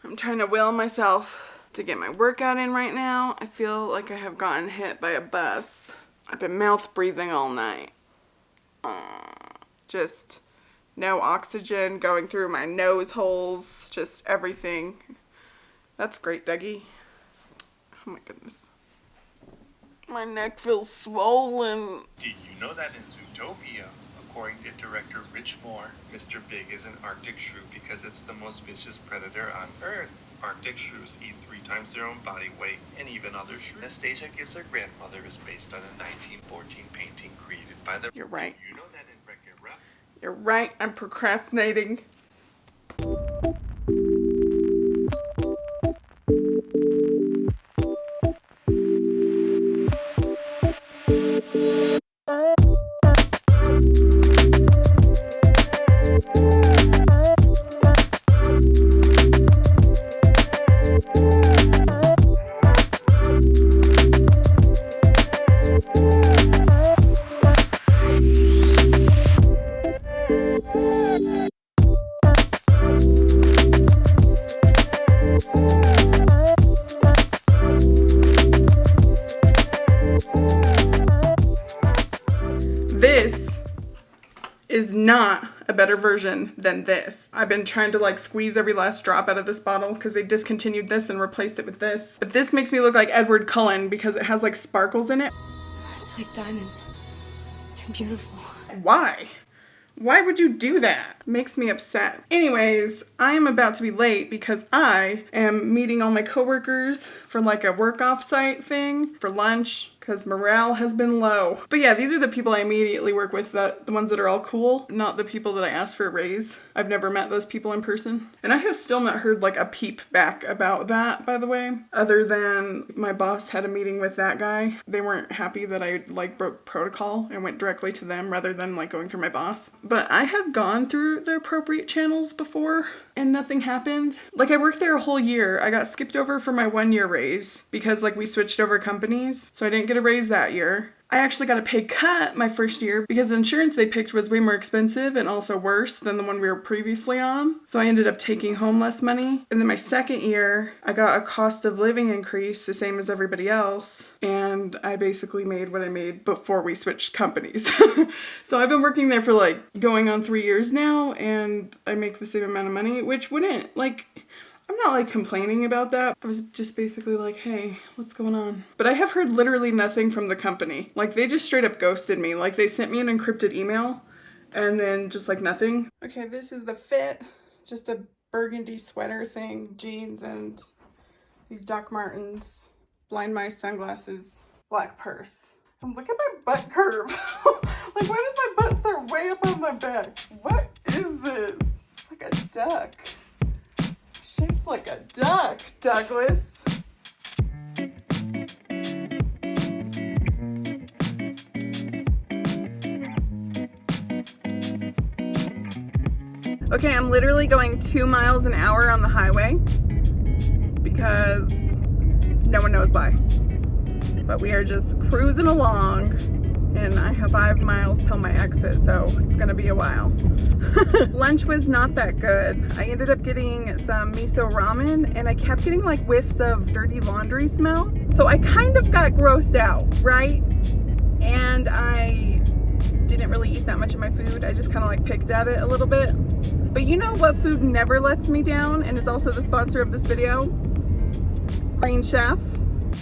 I'm trying to will myself to get my workout in right now. I feel like I have gotten hit by a bus. I've been mouth breathing all night. Just no oxygen going through my nose holes, just everything. That's great, Dougie. Oh my goodness. My neck feels swollen. Did you know that in Zootopia, according to director Rich Moore, Mr. Big is an Arctic shrew because it's the most vicious predator on Earth? Arctic shrews eat 3 times their own body weight, and even other shrews. Anastasia Gives Her Grandmother is based on a 1914 painting created by the... You're right. Did you know that in Wreck-It Ralph? You're right, I'm procrastinating. This is not a better version than this. I've been trying to like squeeze every last drop out of this bottle because they discontinued this and replaced it with this. But this makes me look like Edward Cullen because it has like sparkles in it. It's like diamonds. They're beautiful. Why? Why would you do that? Makes me upset. Anyways, I am about to be late because I am meeting all my coworkers for like a work off-site thing for lunch because morale has been low. But yeah, these are the people I immediately work with, the ones that are all cool, not the people that I asked for a raise. I've never met those people in person. And I have still not heard like a peep back about that, by the way, other than my boss had a meeting with that guy. They weren't happy that I like broke protocol and went directly to them rather than like going through my boss. But I had gone through the appropriate channels before and nothing happened. Like I worked there a whole year. I got skipped over for my 1-year raise because like we switched over companies. So I didn't get a raise that year. I actually got a pay cut my first year because the insurance they picked was way more expensive and also worse than the one we were previously on. So I ended up taking home less money. And then my second year, I got a cost of living increase, the same as everybody else. And I basically made what I made before we switched companies. So I've been working there for like going on 3 years now, and I make the same amount of money, which wouldn't like... I'm not like complaining about that. I was just basically like, hey, what's going on? But I have heard literally nothing from the company. Like they just straight up ghosted me. Like they sent me an encrypted email and then just like nothing. Okay, this is the fit. Just a burgundy sweater thing, jeans and these Doc Martens, blind mice sunglasses, black purse. And look at my butt curve. Like why does my butt start way up on my back? What is this? It's like a duck. Shaped like a duck, Douglas. Okay, I'm literally going 2 miles an hour on the highway because no one knows why. But we are just cruising along and I have 5 miles till my exit, so it's gonna be a while. Lunch was not that good. I ended up getting some miso ramen and I kept getting like whiffs of dirty laundry smell. So I kind of got grossed out, right? And I didn't really eat that much of my food. I just kind of like picked at it a little bit. But you know what food never lets me down and is also the sponsor of this video? Green Chef.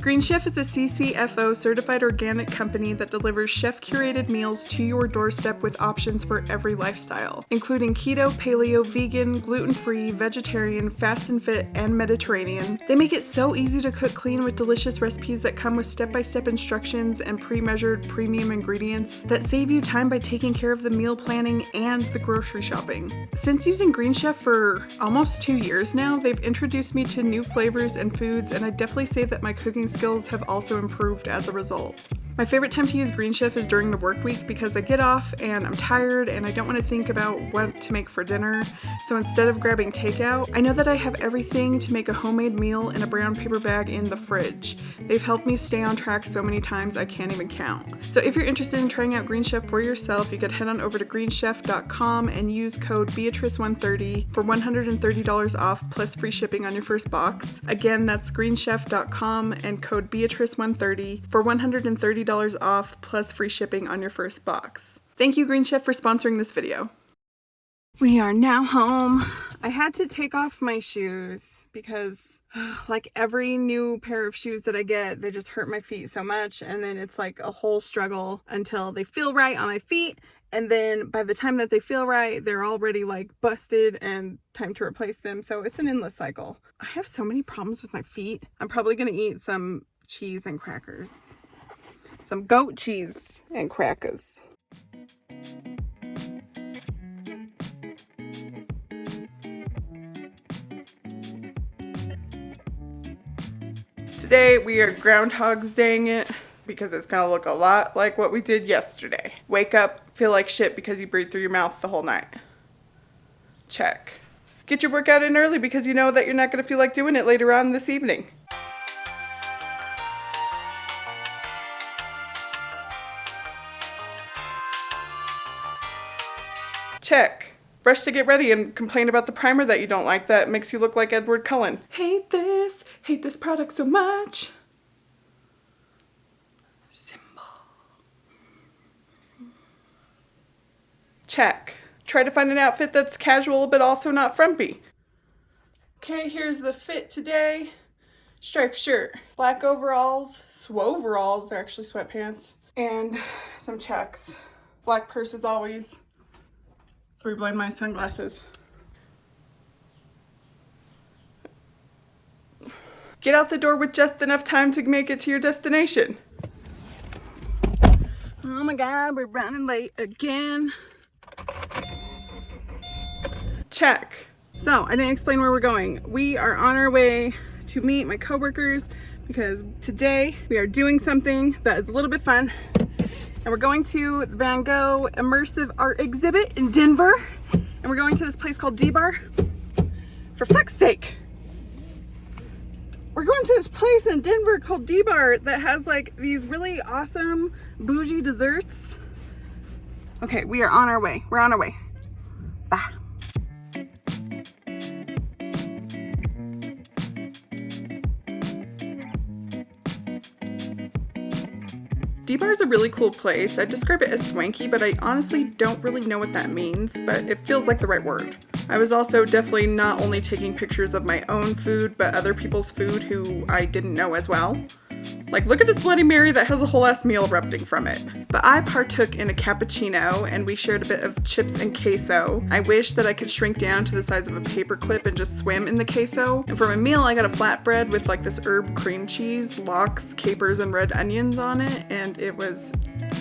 Green Chef is a CCFO certified organic company that delivers chef-curated meals to your doorstep with options for every lifestyle, including keto, paleo, vegan, gluten-free, vegetarian, fast and fit, and Mediterranean. They make it so easy to cook clean with delicious recipes that come with step-by-step instructions and pre-measured premium ingredients that save you time by taking care of the meal planning and the grocery shopping. Since using Green Chef for almost 2 years now, they've introduced me to new flavors and foods, and I definitely say that my cooking skills have also improved as a result. My favorite time to use Green Chef is during the work week because I get off and I'm tired and I don't want to think about what to make for dinner. So instead of grabbing takeout, I know that I have everything to make a homemade meal in a brown paper bag in the fridge. They've helped me stay on track so many times I can't even count. So if you're interested in trying out Green Chef for yourself, you could head on over to greenchef.com and use code Beatrice130 for $130 off plus free shipping on your first box. Again, that's greenchef.com and code Beatrice130 for $130 off plus free shipping on your first box. Thank you, Green Chef, for sponsoring this video. We are now home. I had to take off my shoes because like every new pair of shoes that I get, they just hurt my feet so much, and then it's like a whole struggle until they feel right on my feet, and then by the time that they feel right, they're already like busted and time to replace them. So it's an endless cycle. I have so many problems with my feet. I'm probably gonna eat some cheese and crackers. Some goat cheese and crackers. Today we are Groundhog's Daying it because it's gonna look a lot like what we did yesterday. Wake up, feel like shit because you breathed through your mouth the whole night. Check. Get your workout in early because you know that you're not gonna feel like doing it later on this evening. Check. Brush to get ready and complain about the primer that you don't like that makes you look like Edward Cullen. Hate this product so much. Symbol. Check. Try to find an outfit that's casual but also not frumpy. Okay, here's the fit today. Striped shirt, black overalls, swoveralls, they're actually sweatpants, and some checks. Black purse as always. 3 blind mice sunglasses. Get out the door with just enough time to make it to your destination. Oh my God, we're running late again. Check. So, I didn't explain where we're going. We are on our way to meet my coworkers because today we are doing something that is a little bit fun. And we're going to the Van Gogh Immersive Art Exhibit in Denver. And we're going to this place called D-Bar. For fuck's sake. We're going to this place in Denver called D-Bar that has like these really awesome bougie desserts. Okay, we are on our way. We're on our way. Bye. D-Bar is a really cool place. I describe it as swanky, but I honestly don't really know what that means, but it feels like the right word. I was also definitely not only taking pictures of my own food, but other people's food who I didn't know as well. Like, look at this Bloody Mary that has a whole ass meal erupting from it. But I partook in a cappuccino and we shared a bit of chips and queso. I wish that I could shrink down to the size of a paperclip and just swim in the queso. And for my meal, I got a flatbread with like this herb cream cheese, lox, capers, and red onions on it, and it was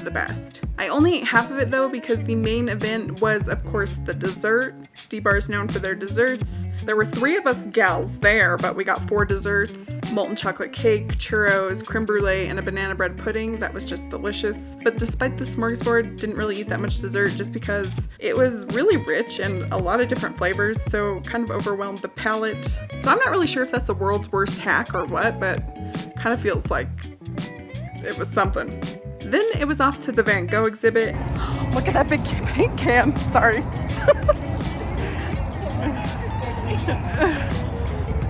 the best. I only ate half of it though because the main event was, of course, the dessert. D-Bar is known for their desserts. There were 3 of us gals there, but we got 4 desserts: molten chocolate cake, churros, creme brulee, and a banana bread pudding that was just delicious. But despite the smorgasbord, didn't really eat that much dessert just because it was really rich and a lot of different flavors, so kind of overwhelmed the palate. So I'm not really sure if that's the world's worst hack or what, but kind of feels like it was something. Then it was off to the Van Gogh exhibit. Look at that big paint can. Sorry.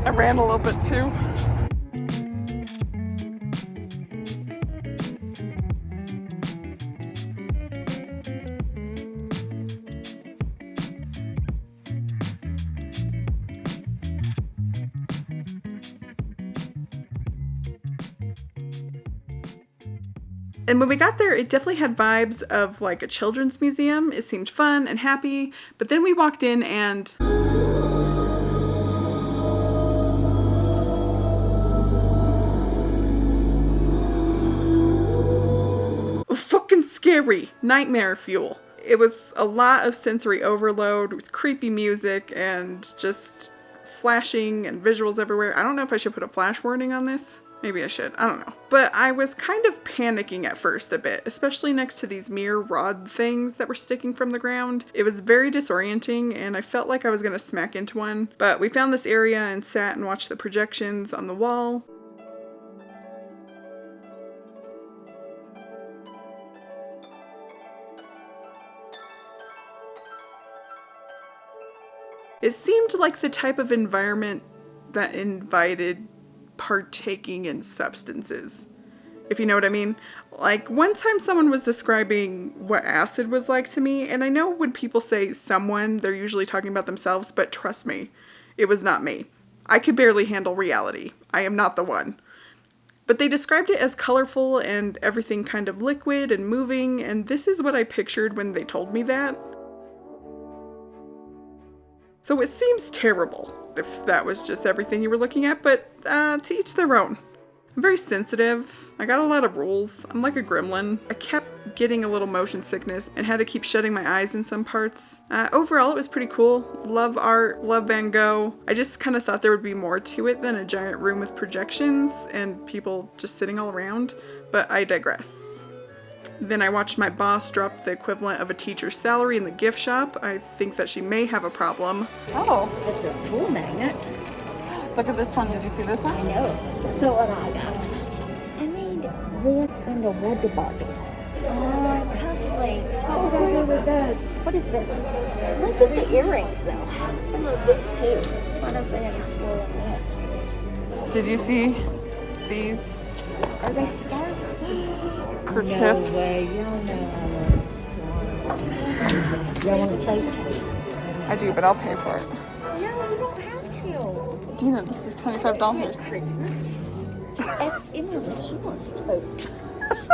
I ran a little bit too. And when we got there, it definitely had vibes of like a children's museum. It seemed fun and happy, but then we walked in and fucking scary. Nightmare fuel. It was a lot of sensory overload with creepy music and just flashing and visuals everywhere. I don't know if I should put a flash warning on this. Maybe I should. I don't know. But I was kind of panicking at first a bit, especially next to these mirror rod things that were sticking from the ground. It was very disorienting and I felt like I was going to smack into one. But we found this area and sat and watched the projections on the wall. It seemed like the type of environment that invited partaking in substances, if you know what I mean. Like, one time someone was describing what acid was like to me, and I know when people say someone, they're usually talking about themselves, but trust me, it was not me. I could barely handle reality. I am not the one. But they described it as colorful and everything kind of liquid and moving, and this is what I pictured when they told me that. So it seems terrible, if that was just everything you were looking at, but to each their own. I'm very sensitive. I got a lot of rules. I'm like a gremlin. I kept getting a little motion sickness and had to keep shutting my eyes in some parts. Overall, it was pretty cool. Love art, love Van Gogh. I just kind of thought there would be more to it than a giant room with projections and people just sitting all around, but I digress. Then I watched my boss drop the equivalent of a teacher's salary in the gift shop. I think that she may have a problem. Oh, it's the pool magnets. Look at this one. Did you see this one? I know. So what I got? I made this in the water bottle. Cufflinks. What would I do with those? What is this? Look at the earrings, though. I love these too. What if they have a skull in this? Did you see these Are they scarves? kerchiefs? No way. Y'all know I love scarves. Y'all want to taste? I do, but I'll pay for it. No, you don't have to. Dina, this is $25. It's Christmas. Ask Emily if she wants a tote.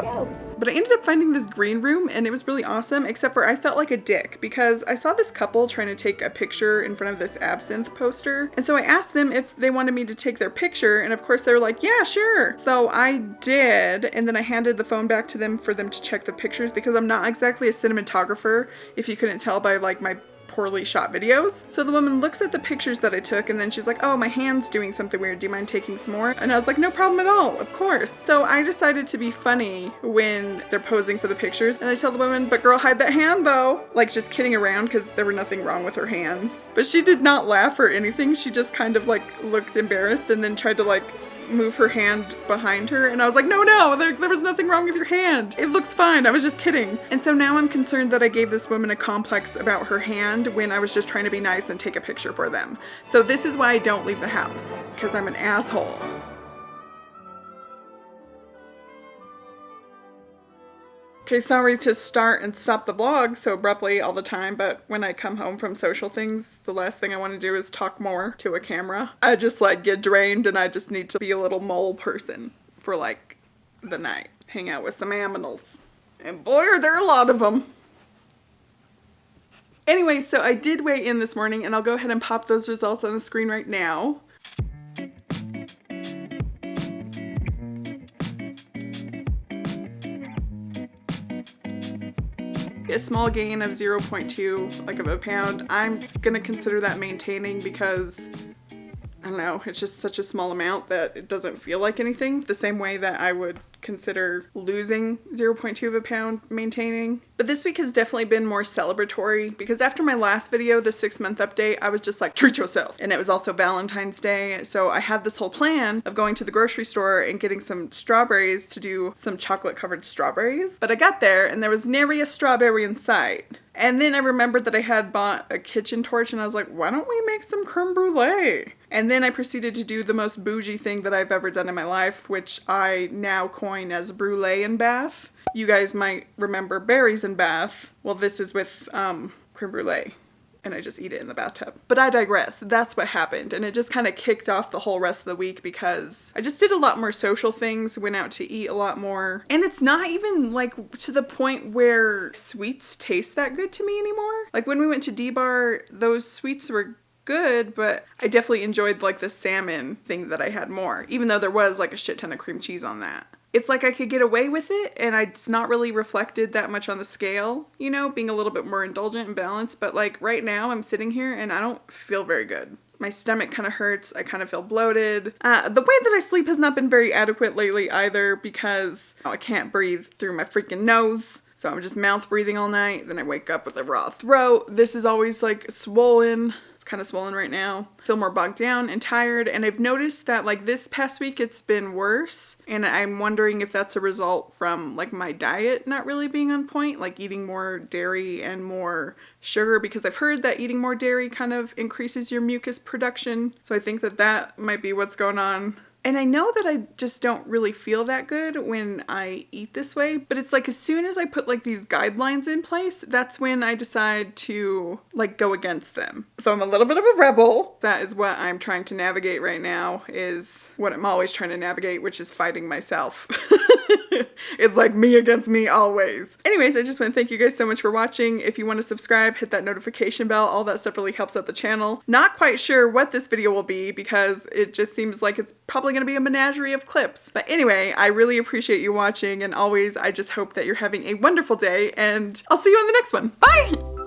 Go. But I ended up finding this green room and it was really awesome, except for I felt like a dick because I saw this couple trying to take a picture in front of this absinthe poster. And so I asked them if they wanted me to take their picture, and of course they were like, yeah, sure. So I did, and then I handed the phone back to them for them to check the pictures because I'm not exactly a cinematographer, if you couldn't tell by like my poorly shot videos. So the woman looks at the pictures that I took and then she's like, oh, my hand's doing something weird. Do you mind taking some more? And I was like, no problem at all. Of course. So I decided to be funny when they're posing for the pictures. And I tell the woman, but girl, hide that hand though. Like just kidding around because there were nothing wrong with her hands. But she did not laugh or anything. She just kind of like looked embarrassed and then tried to like move her hand behind her, and I was like, no, there was nothing wrong with your hand. It looks fine. I was just kidding. And so now I'm concerned that I gave this woman a complex about her hand when I was just trying to be nice and take a picture for them. So this is why I don't leave the house, because I'm an asshole. Okay, sorry to start and stop the vlog so abruptly all the time, but when I come home from social things, the last thing I want to do is talk more to a camera. I just like get drained and I just need to be a little mole person for like the night. Hang out with some aminals. And boy, are there a lot of them. Anyway, so I did weigh in this morning and I'll go ahead and pop those results on the screen right now. A small gain of 0.2 like of a pound. I'm gonna consider that maintaining because I don't know, it's just such a small amount that it doesn't feel like anything, the same way that I would consider losing 0.2 of a pound maintaining. But this week has definitely been more celebratory because after my last video, the 6-month update, I was just like, treat yourself. And it was also Valentine's Day, so I had this whole plan of going to the grocery store and getting some strawberries to do some chocolate covered strawberries. But I got there and there was nary a strawberry in sight. And then I remembered that I had bought a kitchen torch and I was like, why don't we make some creme brulee? And then I proceeded to do the most bougie thing that I've ever done in my life, which I now coin as brulee in bath. You guys might remember berries in bath. Well, this is with creme brulee. And I just eat it in the bathtub. But I digress. That's what happened. And it just kind of kicked off the whole rest of the week because I just did a lot more social things, went out to eat a lot more. And it's not even like to the point where sweets taste that good to me anymore. Like when we went to D-Bar, those sweets were good, but I definitely enjoyed like the salmon thing that I had more, even though there was like a shit ton of cream cheese on that. It's like I could get away with it and it's not really reflected that much on the scale, you know, being a little bit more indulgent and balanced. But like right now I'm sitting here and I don't feel very good. My stomach kind of hurts. I kind of feel bloated. The way that I sleep has not been very adequate lately either because I can't breathe through my freaking nose. So I'm just mouth breathing all night. Then I wake up with a raw throat. This is always like swollen. It's kind of swollen right now. I feel more bogged down and tired. And I've noticed that like this past week it's been worse. And I'm wondering if that's a result from like my diet not really being on point, like eating more dairy and more sugar, because I've heard that eating more dairy kind of increases your mucus production. So I think that that might be what's going on. And I know that I just don't really feel that good when I eat this way, but it's like as soon as I put like these guidelines in place, that's when I decide to like go against them. So I'm a little bit of a rebel. That is what I'm trying to navigate right now, is what I'm always trying to navigate, which is fighting myself. It's like me against me always. Anyways, I just want to thank you guys so much for watching. If you want to subscribe, hit that notification bell. All that stuff really helps out the channel. Not quite sure what this video will be because it just seems like it's probably going to be a menagerie of clips. But anyway, I really appreciate you watching, and always I just hope that you're having a wonderful day, and I'll see you in the next one. Bye!